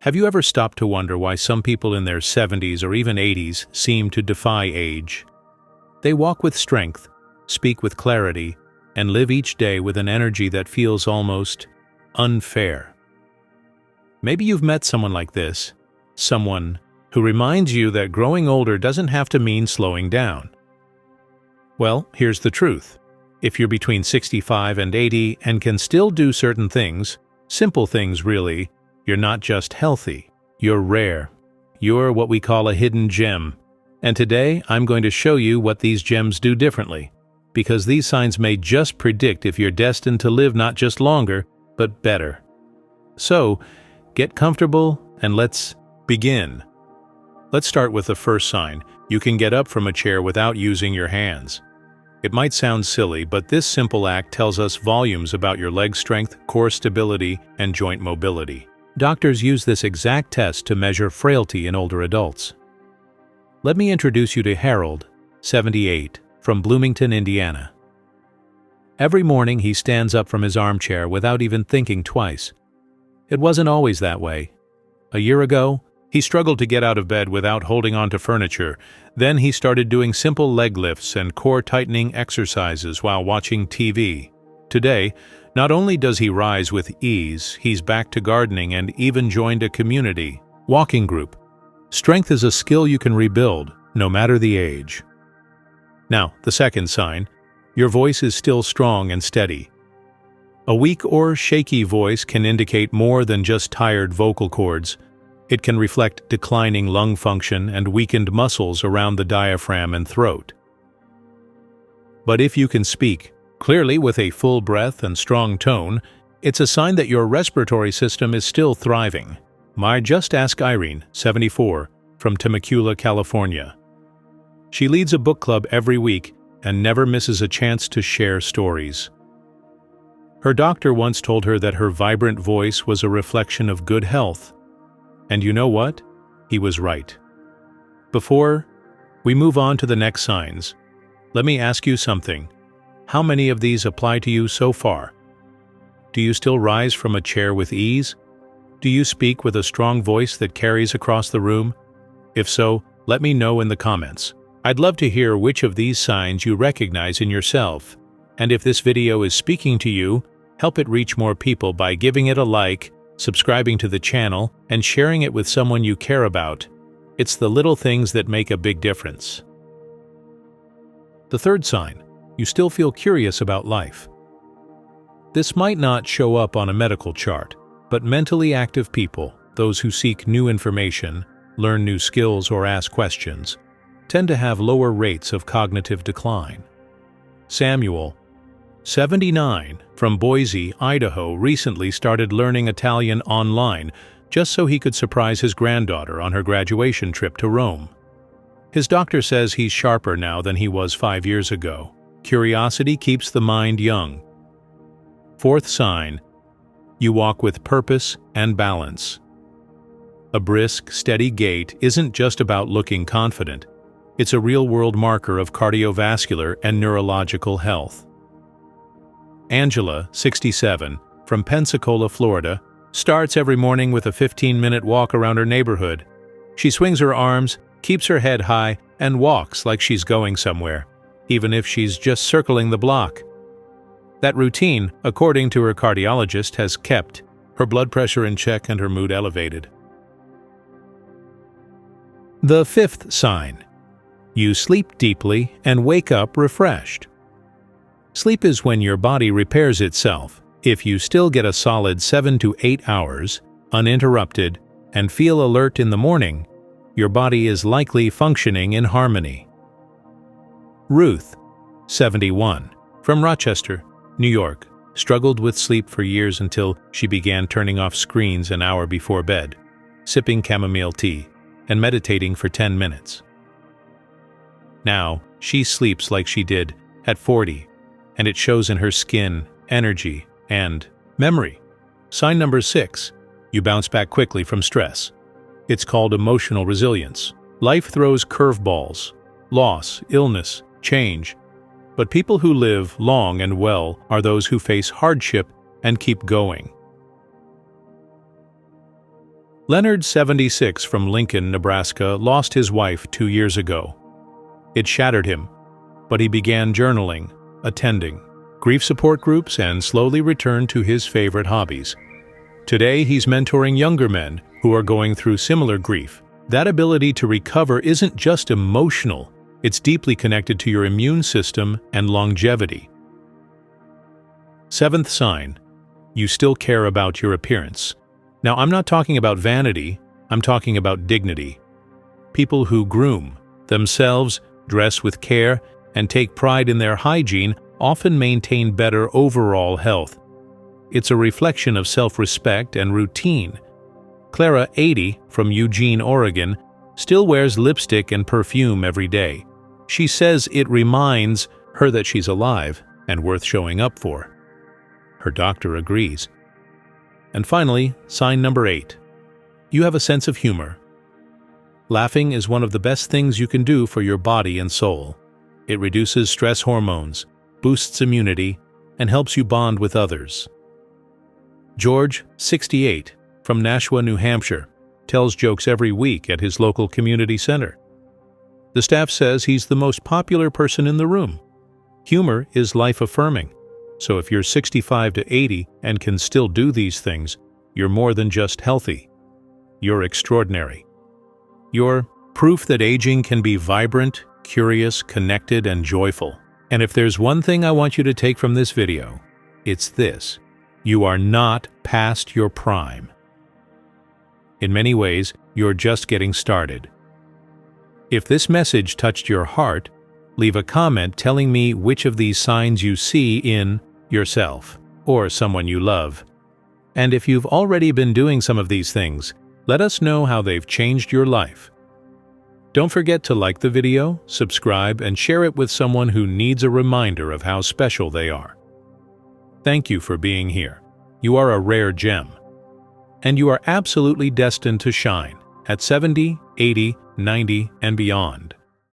Have you ever stopped to wonder why some people in their 70s or even 80s seem to defy age? They walk with strength, speak with clarity, and live each day with an energy that feels almost unfair. Maybe you've met someone like this, someone who reminds you that growing older doesn't have to mean slowing down. Well, here's the truth. If you're between 65 and 80 and can still do certain things, simple things really, you're not just healthy, you're rare. You're what we call a hidden gem. And today, I'm going to show you what these gems do differently, because these signs may just predict if you're destined to live not just longer, but better. So, get comfortable and let's begin. Let's start with the first sign. You can get up from a chair without using your hands. It might sound silly, but this simple act tells us volumes about your leg strength, core stability, and joint mobility. Doctors use this exact test to measure frailty in older adults. Let me introduce you to Harold, 78, from Bloomington, Indiana. Every morning he stands up from his armchair without even thinking twice. It wasn't always that way. A year ago, he struggled to get out of bed without holding on to furniture. Then he started doing simple leg lifts and core-tightening exercises while watching TV. Today, not only does he rise with ease, he's back to gardening and even joined a community walking group. Strength is a skill you can rebuild, no matter the age. Now, the second sign, your voice is still strong and steady. A weak or shaky voice can indicate more than just tired vocal cords. It can reflect declining lung function and weakened muscles around the diaphragm and throat. But if you can speak clearly with a full breath and strong tone, it's a sign that your respiratory system is still thriving. Just ask Irene, 74, from Temecula, California. She leads a book club every week and never misses a chance to share stories. Her doctor once told her that her vibrant voice was a reflection of good health. And you know what? He was right. Before we move on to the next signs, let me ask you something. How many of these apply to you so far? Do you still rise from a chair with ease? Do you speak with a strong voice that carries across the room? If so, let me know in the comments. I'd love to hear which of these signs you recognize in yourself. And if this video is speaking to you, help it reach more people by giving it a like, subscribing to the channel, and sharing it with someone you care about. It's the little things that make a big difference. The third sign, you still feel curious about life. This might not show up on a medical chart, but mentally active people, those who seek new information, learn new skills, or ask questions, tend to have lower rates of cognitive decline. Samuel, 79, from Boise, Idaho, recently started learning Italian online just so he could surprise his granddaughter on her graduation trip to Rome. His doctor says he's sharper now than he was 5 years ago. Curiosity keeps the mind young. Fourth sign, you walk with purpose and balance. A brisk, steady gait isn't just about looking confident. It's a real-world marker of cardiovascular and neurological health. Angela, 67, from Pensacola, Florida, starts every morning with a 15-minute walk around her neighborhood. She swings her arms, keeps her head high, and walks like she's going somewhere, even if she's just circling the block. That routine, according to her cardiologist, has kept her blood pressure in check and her mood elevated. The fifth sign, you sleep deeply and wake up refreshed. Sleep is when your body repairs itself. If you still get a solid 7 to 8 hours, uninterrupted, and feel alert in the morning, your body is likely functioning in harmony. Ruth, 71, from Rochester, New York, struggled with sleep for years until she began turning off screens an hour before bed, sipping chamomile tea, and meditating for 10 minutes. Now, she sleeps like she did at 40, and it shows in her skin, energy, and memory. Sign number 6, you bounce back quickly from stress. It's called emotional resilience. Life throws curveballs, loss, illness, change. But people who live long and well are those who face hardship and keep going. Leonard, 76, from Lincoln, Nebraska, lost his wife 2 years ago. It shattered him, but he began journaling, attending grief support groups, and slowly returned to his favorite hobbies. Today, he's mentoring younger men who are going through similar grief. That ability to recover isn't just emotional, it's deeply connected to your immune system and longevity. Seventh sign: you still care about your appearance. Now, I'm not talking about vanity, I'm talking about dignity. People who groom themselves, dress with care, and take pride in their hygiene often maintain better overall health. It's a reflection of self-respect and routine. Clara, 80, from Eugene, Oregon, still wears lipstick and perfume every day. She says it reminds her that she's alive and worth showing up for. Her doctor agrees. And finally, sign number 8. You have a sense of humor. Laughing is one of the best things you can do for your body and soul. It reduces stress hormones, boosts immunity, and helps you bond with others. George, 68, from Nashua, New Hampshire, tells jokes every week at his local community center. The staff says he's the most popular person in the room. Humor is life-affirming. So if you're 65 to 80 and can still do these things, you're more than just healthy. You're extraordinary. You're proof that aging can be vibrant, curious, connected, and joyful. And if there's one thing I want you to take from this video, it's this: you are not past your prime. In many ways, you're just getting started. If this message touched your heart, leave a comment telling me which of these signs you see in yourself or someone you love. And if you've already been doing some of these things, let us know how they've changed your life. Don't forget to like the video, subscribe, and share it with someone who needs a reminder of how special they are. Thank you for being here. You are a rare gem. And you are absolutely destined to shine at 70, 80, 90, and beyond.